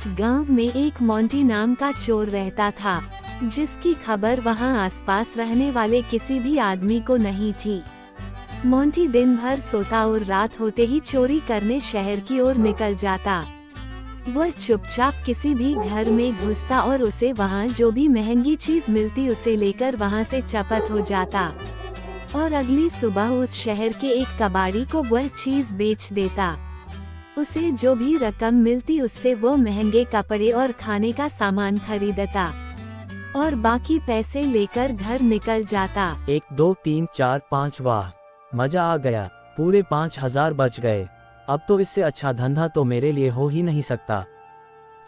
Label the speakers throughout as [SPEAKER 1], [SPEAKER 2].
[SPEAKER 1] गांव में एक मोंटी नाम का चोर रहता था, जिसकी खबर वहां आसपास रहने वाले किसी भी आदमी को नहीं थी। मोंटी दिन भर सोता और रात होते ही चोरी करने शहर की ओर निकल जाता। वह चुपचाप किसी भी घर में घुसता और उसे वहां जो भी महंगी चीज मिलती उसे लेकर वहां से चपत हो जाता और अगली सुबह उस शहर के एक कबाड़ी को वह चीज बेच देता। उसे जो भी रकम मिलती उससे वो महंगे कपड़े और खाने का सामान खरीदता और बाकी पैसे लेकर घर निकल जाता।
[SPEAKER 2] 1 2 3 4 5 वाह, मजा आ गया, पूरे 5,000 बच गए। अब तो इससे अच्छा धंधा तो मेरे लिए हो ही नहीं सकता।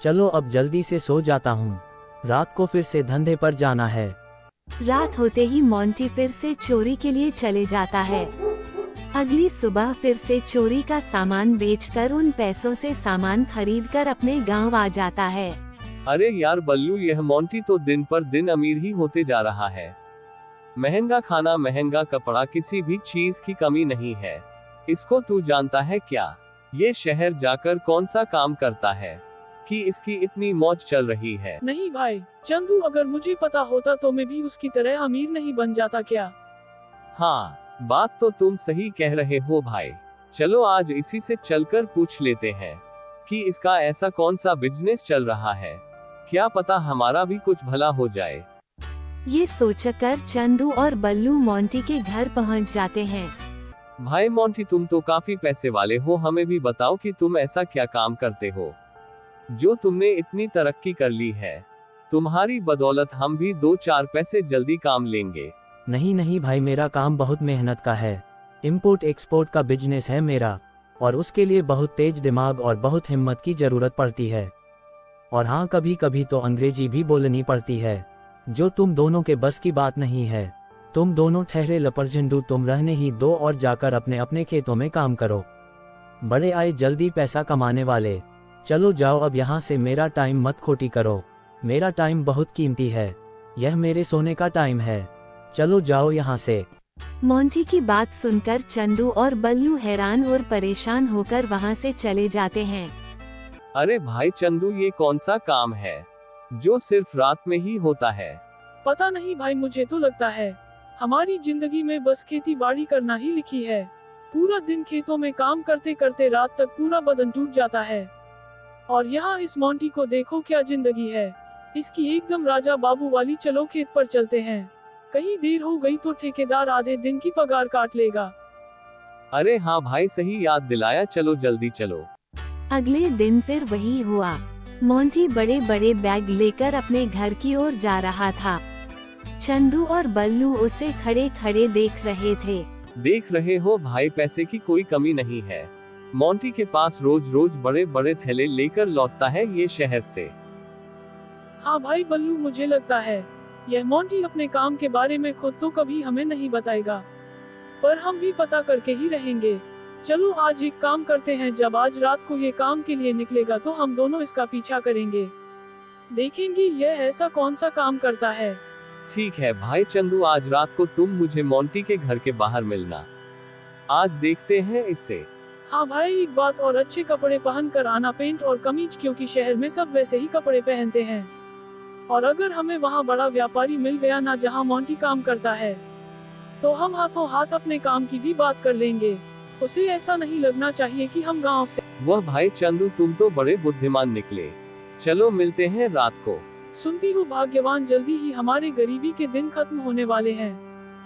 [SPEAKER 2] चलो अब जल्दी से सो जाता हूँ, रात को फिर से धंधे पर जाना है।
[SPEAKER 1] रात होते ही मोंटी फिर से चोरी के लिए चले जाता है। अगली सुबह फिर से चोरी का सामान बेचकर उन पैसों से सामान खरीदकर अपने गांव आ जाता है।
[SPEAKER 3] अरे यार बल्लू, यह मोंटी तो दिन पर दिन अमीर ही होते जा रहा है। महंगा खाना, महंगा कपड़ा, किसी भी चीज की कमी नहीं है। इसको तू जानता है क्या? ये शहर जाकर कौन सा काम करता है कि इसकी इतनी मौज चल रही है?
[SPEAKER 4] नहीं भाई चंदू, अगर मुझे पता होता तो मैं भी उसकी तरह अमीर नहीं बन जाता क्या?
[SPEAKER 3] हाँ, बात तो तुम सही कह रहे हो भाई। चलो आज इसी से चलकर पूछ लेते हैं कि इसका ऐसा कौन सा बिजनेस चल रहा है, क्या पता हमारा भी कुछ भला हो जाए।
[SPEAKER 1] ये सोचकर चंदू और बल्लू मोंटी के घर पहुंच जाते हैं।
[SPEAKER 3] भाई मोंटी, तुम तो काफी पैसे वाले हो, हमें भी बताओ कि तुम ऐसा क्या काम करते हो जो तुमने इतनी तरक्की कर ली है। तुम्हारी बदौलत हम भी 2-4 पैसे जल्दी काम लेंगे।
[SPEAKER 2] नहीं नहीं भाई, मेरा काम बहुत मेहनत का है। इंपोर्ट एक्सपोर्ट का बिजनेस है मेरा, और उसके लिए बहुत तेज दिमाग और बहुत हिम्मत की जरूरत पड़ती है। और हाँ, कभी कभी तो अंग्रेजी भी बोलनी पड़ती है, जो तुम दोनों के बस की बात नहीं है। तुम दोनों ठहरे लपरझंडू, तुम रहने ही दो और जाकर अपने अपने खेतों में काम करो। बड़े आए जल्दी पैसा कमाने वाले, चलो जाओ अब यहाँ से, मेरा टाइम मत खोटी करो। मेरा टाइम बहुत कीमती है, यह मेरे सोने का टाइम है, चलो जाओ यहाँ से।
[SPEAKER 1] मोंटी की बात सुनकर चंदू और बल्लू हैरान और परेशान होकर वहाँ से चले जाते हैं।
[SPEAKER 3] अरे भाई चंदू, ये कौन सा काम है जो सिर्फ रात में ही होता है?
[SPEAKER 4] पता नहीं भाई, मुझे तो लगता है हमारी जिंदगी में बस खेती बाड़ी करना ही लिखी है। पूरा दिन खेतों में काम करते करते रात तक पूरा बदन टूट जाता है। और यहाँ इस मोंटी को देखो, क्या जिंदगी है इसकी, एकदम राजा बाबू वाली। चलो खेत पर चलते हैं, कहीं देर हो गई तो ठेकेदार आधे दिन की पगार काट लेगा।
[SPEAKER 3] अरे हाँ भाई, सही याद दिलाया, चलो जल्दी चलो।
[SPEAKER 1] अगले दिन फिर वही हुआ। मोंटी बड़े बड़े बैग लेकर अपने घर की ओर जा रहा था। चंदू और बल्लू उसे खड़े खड़े देख रहे थे।
[SPEAKER 3] देख रहे हो भाई, पैसे की कोई कमी नहीं है। मोंटी के पास रोज रोज बड़े बड़े थैले लेकर लौटता है ये शहर से।
[SPEAKER 4] हाँ भाई बल्लू, मुझे लगता है यह मोंटी अपने काम के बारे में खुद तो कभी हमें नहीं बताएगा, पर हम भी पता करके ही रहेंगे। चलो आज एक काम करते हैं, जब आज रात को ये काम के लिए निकलेगा तो हम दोनों इसका पीछा करेंगे, देखेंगे यह ऐसा कौन सा काम करता है।
[SPEAKER 3] ठीक है भाई चंदू, आज रात को तुम मुझे मोंटी के घर के बाहर मिलना, आज देखते हैं इससे।
[SPEAKER 4] हाँ भाई, एक बात और, अच्छे कपड़े पहन कर आना, पेंट और कमीज, क्योंकि शहर में सब वैसे ही कपड़े पहनते हैं। और अगर हमें वहाँ बड़ा व्यापारी मिल गया ना, जहाँ मोंटी काम करता है, तो हम हाथों हाथ अपने काम की भी बात कर लेंगे। उसे ऐसा नहीं लगना चाहिए कि हम गांव से।
[SPEAKER 3] वह भाई चंदू, तुम तो बड़े बुद्धिमान निकले। चलो मिलते हैं रात को।
[SPEAKER 4] सुनती हूँ भाग्यवान, जल्दी ही हमारे गरीबी के दिन खत्म होने वाले हैं।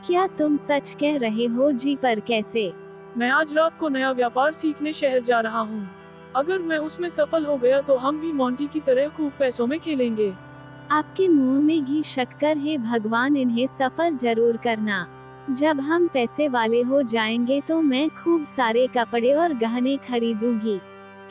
[SPEAKER 1] क्या तुम सच कह रहे हो जी? पर कैसे?
[SPEAKER 4] मैं आज रात को नया व्यापार सीखने शहर जा रहा हूँ। अगर मैं उसमें सफल हो गया तो हम भी मोंटी की तरह खूब पैसों में खेलेंगे।
[SPEAKER 1] आपके मुंह में घी शक्कर है भगवान, इन्हें सफल जरूर करना। जब हम पैसे वाले हो जाएंगे तो मैं खूब सारे कपड़े और गहने खरीदूंगी।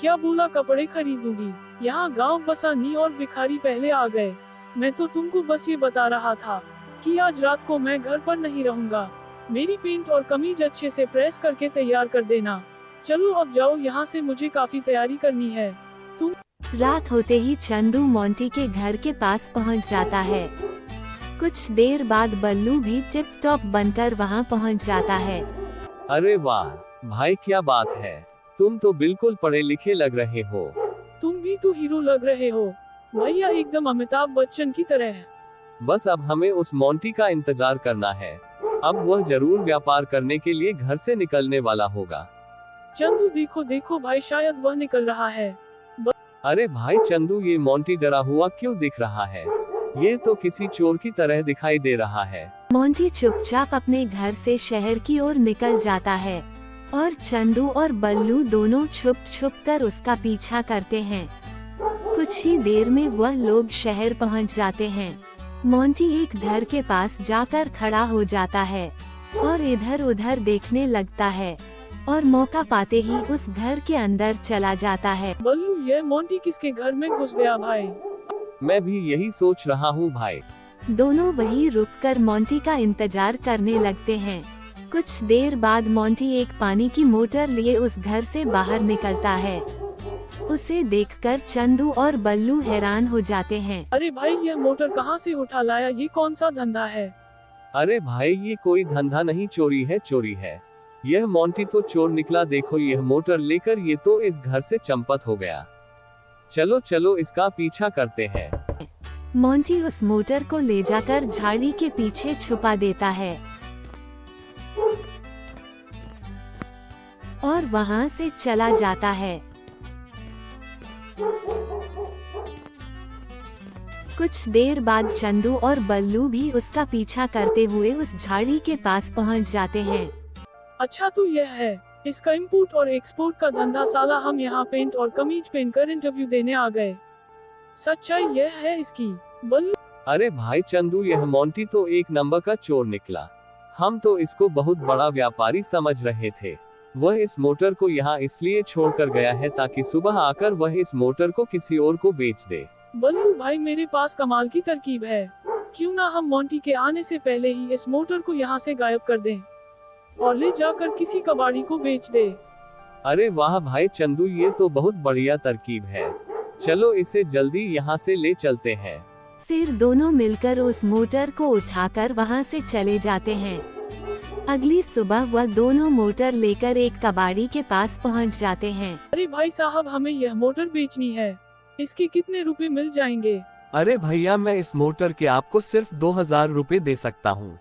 [SPEAKER 4] क्या बोला, कपड़े खरीदूंगी? यहाँ गांव बसा नहीं और भिखारी पहले आ गए। मैं तो तुमको बस ये बता रहा था कि आज रात को मैं घर पर नहीं रहूंगा। मेरी पेंट और कमीज अच्छे से प्रेस करके तैयार कर देना। चलो अब जाओ यहाँ से, मुझे काफी तैयारी करनी है। तुम।
[SPEAKER 1] रात होते ही चंदू मोंटी के घर के पास पहुँच जाता है। कुछ देर बाद बल्लू भी टिप टॉप बनकर वहाँ पहुँच जाता है।
[SPEAKER 3] अरे वाह भाई, क्या बात है, तुम तो बिल्कुल पढ़े लिखे लग रहे हो।
[SPEAKER 4] तुम भी तो हीरो लग रहे हो भैया, एकदम अमिताभ बच्चन की तरह है।
[SPEAKER 3] बस अब हमें उस मोंटी का इंतजार करना है। अब वह जरूर व्यापार करने के लिए घर से निकलने वाला होगा।
[SPEAKER 4] चंदू देखो देखो भाई, शायद वह निकल रहा है।
[SPEAKER 3] अरे भाई चंदू, ये मोंटी डरा हुआ क्यों दिख रहा है? ये तो किसी चोर की तरह दिखाई दे रहा है।
[SPEAKER 1] मोंटी चुपचाप अपने घर से शहर की ओर निकल जाता है और चंदू और बल्लू दोनों छुप छुप कर उसका पीछा करते हैं। कुछ ही देर में वह लोग शहर पहुंच जाते हैं। मोंटी एक घर के पास जाकर खड़ा हो जाता है और इधर उधर देखने लगता है और मौका पाते ही उस घर के अंदर चला जाता है।
[SPEAKER 4] बल्लू, यह मोंटी किसके घर में घुस गया भाई?
[SPEAKER 3] मैं भी यही सोच रहा हूँ भाई।
[SPEAKER 1] दोनों वहीं रुककर मोंटी का इंतजार करने लगते हैं। कुछ देर बाद मोंटी एक पानी की मोटर लिए उस घर से बाहर निकलता है। उसे देखकर चंदू और बल्लू हैरान हो जाते हैं।
[SPEAKER 4] अरे भाई, यह मोटर कहाँ से उठा लाया? ये कौन सा धंधा है?
[SPEAKER 3] अरे भाई, ये कोई धंधा नहीं, चोरी है चोरी है। यह मोंटी तो चोर निकला। देखो, यह मोटर लेकर ये तो इस घर से चंपत हो गया। चलो चलो इसका पीछा करते हैं।
[SPEAKER 1] मोंटी उस मोटर को ले जाकर झाड़ी के पीछे छुपा देता है और वहां से चला जाता है। कुछ देर बाद चंदू और बल्लू भी उसका पीछा करते हुए उस झाड़ी के पास पहुंच जाते हैं।
[SPEAKER 4] अच्छा, तो यह है इसका इंपोर्ट और एक्सपोर्ट का धंधा। साला, हम यहाँ पेंट और कमीज पहनकर इंटरव्यू देने आ गए। सच्चाई यह है इसकी। बल्लू,
[SPEAKER 3] अरे भाई चंदू, यह मोंटी तो एक नंबर का चोर निकला। हम तो इसको बहुत बड़ा व्यापारी समझ रहे थे। वह इस मोटर को यहाँ इसलिए छोड़कर गया है ताकि सुबह आकर वह इस मोटर को किसी और को बेच दे।
[SPEAKER 4] बल्लू भाई, मेरे पास कमाल की तरकीब है। क्यों ना हम मोंटी के आने से पहले ही इस मोटर को यहाँ से गायब कर दें और ले जाकर किसी कबाड़ी को बेच दे।
[SPEAKER 3] अरे वाह भाई चंदू, ये तो बहुत बढ़िया तरकीब है। चलो इसे जल्दी यहाँ से ले चलते हैं।
[SPEAKER 1] फिर दोनों मिलकर उस मोटर को उठाकर वहां से चले जाते हैं। अगली सुबह वह दोनों मोटर लेकर एक कबाड़ी के पास पहुंच जाते हैं।
[SPEAKER 4] अरे भाई साहब, हमें यह मोटर बेचनी है। इसके कितने रुपए मिल जाएंगे?
[SPEAKER 3] अरे भैया, मैं इस मोटर के आपको सिर्फ 2000 रुपए दे सकता हूँ।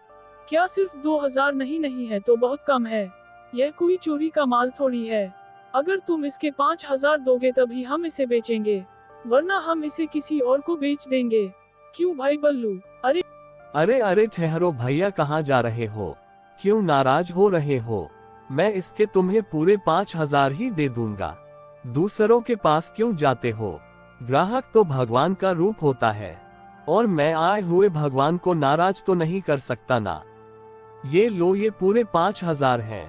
[SPEAKER 4] क्या सिर्फ 2000? नहीं है तो बहुत कम है। यह कोई चोरी का माल थोड़ी है। अगर तुम इसके 5000 दोगे तभी हम इसे बेचेंगे, वरना हम इसे किसी और को बेच देंगे। क्यों भाई बल्लू?
[SPEAKER 3] अरे ठहरो भैया, कहाँ जा रहे हो? क्यों नाराज हो रहे हो? मैं इसके तुम्हें पूरे 5000 ही दे दूंगा। दूसरों के पास क्यों जाते हो? ग्राहक तो भगवान का रूप होता है और मैं आए हुए भगवान को नाराज तो नहीं कर सकता ना। ये लो, ये पूरे 5000 हैं।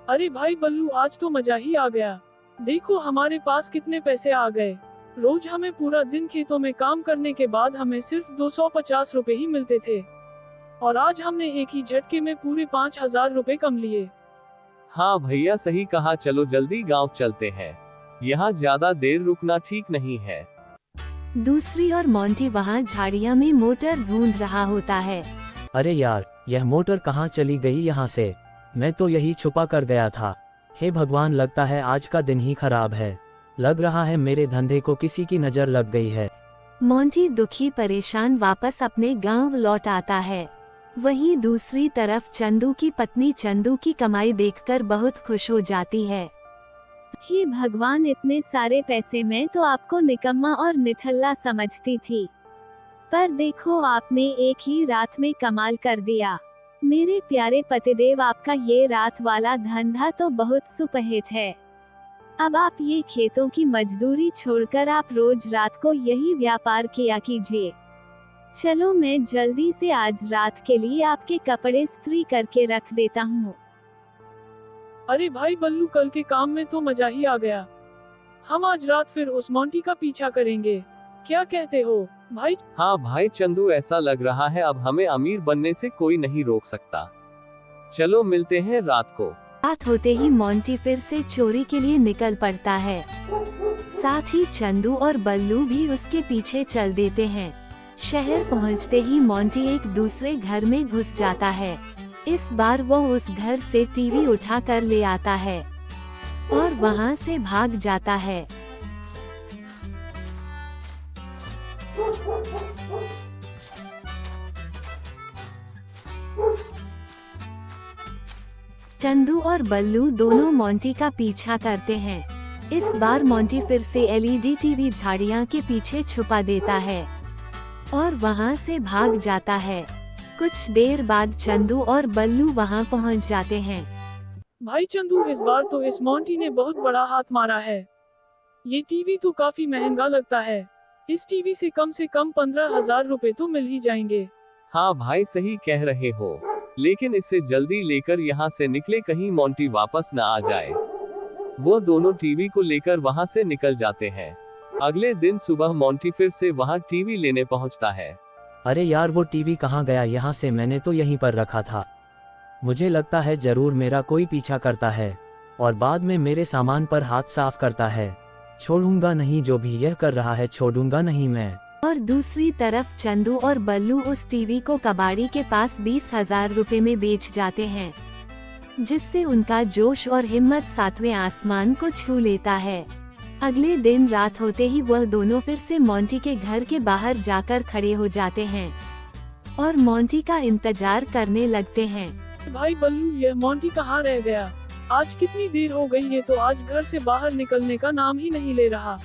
[SPEAKER 4] अरे भाई बल्लू, आज तो मजा ही आ गया। देखो हमारे पास कितने पैसे आ गए। रोज हमें पूरा दिन खेतों में काम करने के बाद हमें सिर्फ 250 रुपए ही मिलते थे, और आज हमने एक ही झटके में पूरे 5000 रुपए कम लिए।
[SPEAKER 3] हाँ भैया, सही कहा। चलो जल्दी गांव चलते हैं, यहाँ ज्यादा देर रुकना ठीक नहीं है।
[SPEAKER 1] दूसरी ओर मोंटी वहां झाड़ियां में मोटर ढूंढ रहा होता है।
[SPEAKER 2] अरे यार, यह मोटर कहाँ चली गई यहाँ से? मैं तो यही छुपा कर गया था। हे भगवान, लगता है आज का दिन ही खराब है। लग रहा है मेरे धंधे को किसी की नजर लग गई है।
[SPEAKER 1] मोंटी दुखी परेशान वापस अपने गांव लौट आता है। वहीं दूसरी तरफ चंदू की पत्नी चंदू की कमाई देखकर बहुत खुश हो जाती है। हे भगवान, इतने सारे पैसे मैं तो आपको निकम्मा और निठल्ला समझती थी, पर देखो आपने एक ही रात में कमाल कर दिया। मेरे प्यारे पतिदेव, आपका ये रात वाला धंधा तो बहुत सुपरहिट है। अब आप ये खेतों की मजदूरी छोड़कर आप रोज रात को यही व्यापार किया कीजिए। चलो मैं जल्दी से आज रात के लिए आपके कपड़े इस्त्री करके रख देता हूँ।
[SPEAKER 4] अरे भाई बल्लू, कल के काम में तो मजा ही आ गया। हम आज रात फिर उस मोंटी का पीछा करेंगे। क्या कहते हो भाई?
[SPEAKER 3] हाँ भाई चंदू, ऐसा लग रहा है अब हमें अमीर बनने से कोई नहीं रोक सकता। चलो मिलते हैं रात को।
[SPEAKER 1] रात होते ही मोंटी फिर से चोरी के लिए निकल पड़ता है। साथ ही चंदू और बल्लू भी उसके पीछे चल देते हैं। शहर पहुंचते ही मोंटी एक दूसरे घर में घुस जाता है। इस बार वो उस घर से टीवी उठा कर ले आता है और वहां से भाग जाता है। चंदू और बल्लू दोनों मोंटी का पीछा करते हैं। इस बार मोंटी फिर से एलईडी टीवी झाड़ियाँ के पीछे छुपा देता है और वहाँ से भाग जाता है। कुछ देर बाद चंदू और बल्लू वहाँ पहुँच जाते हैं।
[SPEAKER 4] भाई चंदू, इस बार तो इस मोंटी ने बहुत बड़ा हाथ मारा है। ये टीवी तो काफी महंगा लगता है। इस टीवी से कम 15,000 रुपए तो मिल ही जाएंगे।
[SPEAKER 3] हाँ भाई, सही कह रहे हो, लेकिन इसे जल्दी लेकर यहाँ से निकले, कहीं मोंटी वापस न आ जाए। वो दोनों टीवी को लेकर वहाँ से निकल जाते हैं। अगले दिन सुबह मोंटी फिर से वहाँ टीवी लेने पहुँचता है।
[SPEAKER 2] अरे यार, वो टीवी कहाँ गया? यहाँ से मैंने तो यहीं पर रखा था। मुझे लगता है जरूर मेरा कोई पीछा करता है और बाद में मेरे सामान पर हाथ साफ करता है। छोड़ूंगा नहीं, जो भी यह कर रहा है छोड़ूंगा नहीं मैं।
[SPEAKER 1] और दूसरी तरफ चंदू और बल्लू उस टीवी को कबाड़ी के पास 20,000 रुपए में बेच जाते हैं, जिससे उनका जोश और हिम्मत 7वें आसमान को छू लेता है। अगले दिन रात होते ही वह दोनों फिर से मोंटी के घर के बाहर जाकर खड़े हो जाते हैं और मोंटी का इंतजार करने लगते हैं।
[SPEAKER 4] भाई बल्लू, यह मोंटी कहाँ रह गया? आज कितनी देर हो गई है, तो आज घर से बाहर निकलने का नाम ही नहीं ले रहा।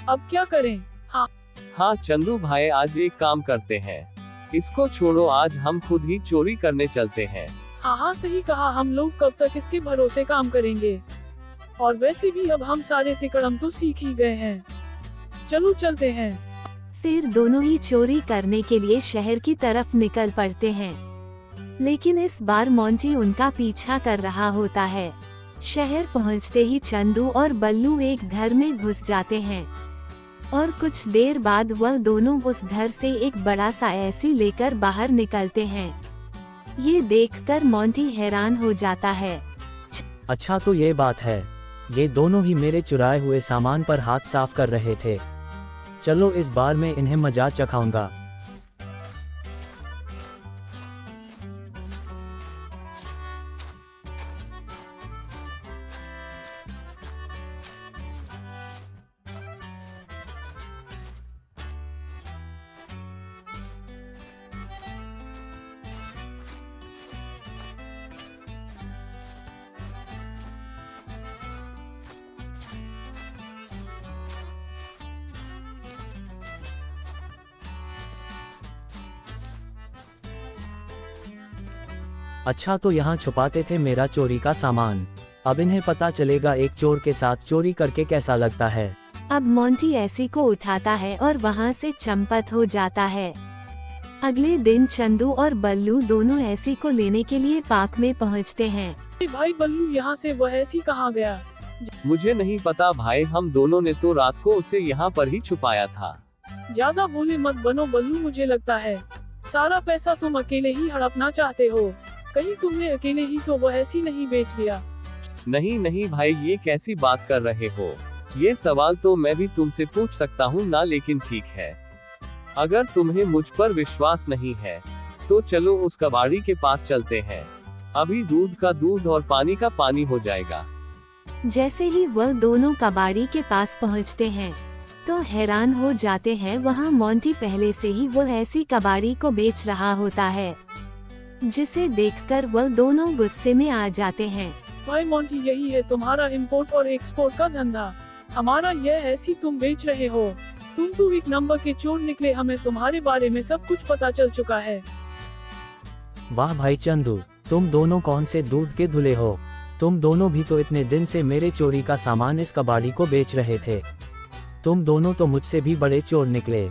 [SPEAKER 4] अब क्या करें?
[SPEAKER 3] हाँ चंदू भाई, आज एक काम करते हैं, इसको छोड़ो, आज हम खुद ही चोरी करने चलते हैं।
[SPEAKER 4] हाँ, सही कहा। हम लोग कब तक इसके भरोसे काम करेंगे? और वैसे भी अब हम सारे तिकड़म तो सीख ही गए हैं। चलो चलते हैं।
[SPEAKER 1] फिर दोनों ही चोरी करने के लिए शहर की तरफ निकल पड़ते हैं, लेकिन इस बार मोंटी उनका पीछा कर रहा होता है। शहर पहुंचते ही चंदू और बल्लू एक घर में घुस जाते हैं और कुछ देर बाद वह दोनों उस घर से एक बड़ा सा एसी लेकर बाहर निकलते हैं। ये देखकर मोंटी हैरान हो जाता है।
[SPEAKER 2] अच्छा, तो ये बात है, ये दोनों ही मेरे चुराए हुए सामान पर हाथ साफ कर रहे थे। चलो इस बार मैं इन्हें मजा चखाऊंगा। अच्छा, तो यहाँ छुपाते थे मेरा चोरी का सामान। अब इन्हें पता चलेगा एक चोर के साथ चोरी करके कैसा लगता है।
[SPEAKER 1] अब मोंटी एसी को उठाता है और वहाँ से चंपत हो जाता है। अगले दिन चंदू और बल्लू दोनों एसी को लेने के लिए पार्क में पहुँचते हैं।
[SPEAKER 4] भाई बल्लू, यहाँ से वह एसी कहाँ गया?
[SPEAKER 3] मुझे नहीं पता भाई, हम दोनों ने तो रात को उसे यहाँ पर ही छुपाया था।
[SPEAKER 4] ज्यादा भोले मत बनो बल्लू, मुझे लगता है सारा पैसा तुम अकेले ही हड़पना चाहते हो। कहीं तुमने अकेले ही तो वह एसी नहीं बेच दिया?
[SPEAKER 3] नहीं नहीं भाई, ये कैसी बात कर रहे हो? ये सवाल तो मैं भी तुमसे पूछ सकता हूँ ना, लेकिन ठीक है, अगर तुम्हें मुझ पर विश्वास नहीं है तो चलो उस कबाड़ी के पास चलते हैं। अभी दूध का दूध और पानी का पानी हो जाएगा।
[SPEAKER 1] जैसे ही वह दोनों कबाड़ी के पास पहुंचते हैं तो हैरान हो जाते हैं, वहां मोंटी पहले से ही वो ऐसी कबाड़ी को बेच रहा होता है, जिसे देखकर वह दोनों गुस्से में आ जाते हैं।
[SPEAKER 4] भाई मोंटी, यही है तुम्हारा इंपोर्ट और एक्सपोर्ट का धंधा। हमारा यह ऐसी तुम बेच रहे हो। तुम तो एक नंबर के चोर निकले, हमें तुम्हारे बारे में सब कुछ पता चल चुका है।
[SPEAKER 2] वाह भाई चंदू, तुम दोनों कौन से दूध के धुले हो? तुम दोनों भी तो इतने दिन से मेरे चोरी का सामान इस कबाड़ी को बेच रहे थे। तुम दोनों तो मुझसे भी बड़े चोर निकले।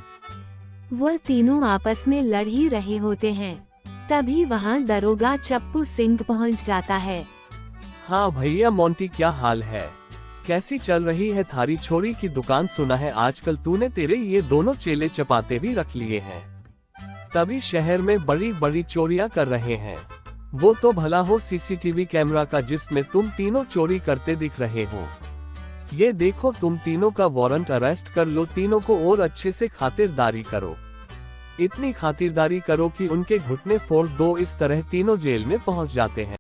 [SPEAKER 1] वह तीनों आपस में लड़ ही रहे होते हैं, तभी वहां दरोगा चप्पू सिंह पहुंच जाता है।
[SPEAKER 3] हाँ भैया मोंटी, क्या हाल है? कैसी चल रही है थारी छोरी की दुकान? सुना है आजकल तूने तेरे ये दोनों चेले चपाते भी रख लिए हैं, तभी शहर में बड़ी बड़ी चोरियां कर रहे हैं। वो तो भला हो सीसीटीवी कैमरा का जिसमें तुम तीनों चोरी करते दिख रहे हो। ये देखो, तुम तीनों का वारंट अरेस्ट कर लो। तीनों को और अच्छे से खातिरदारी करो, इतनी खातिरदारी करो कि उनके घुटने फोड़ दो। इस तरह तीनों जेल में पहुंच जाते हैं।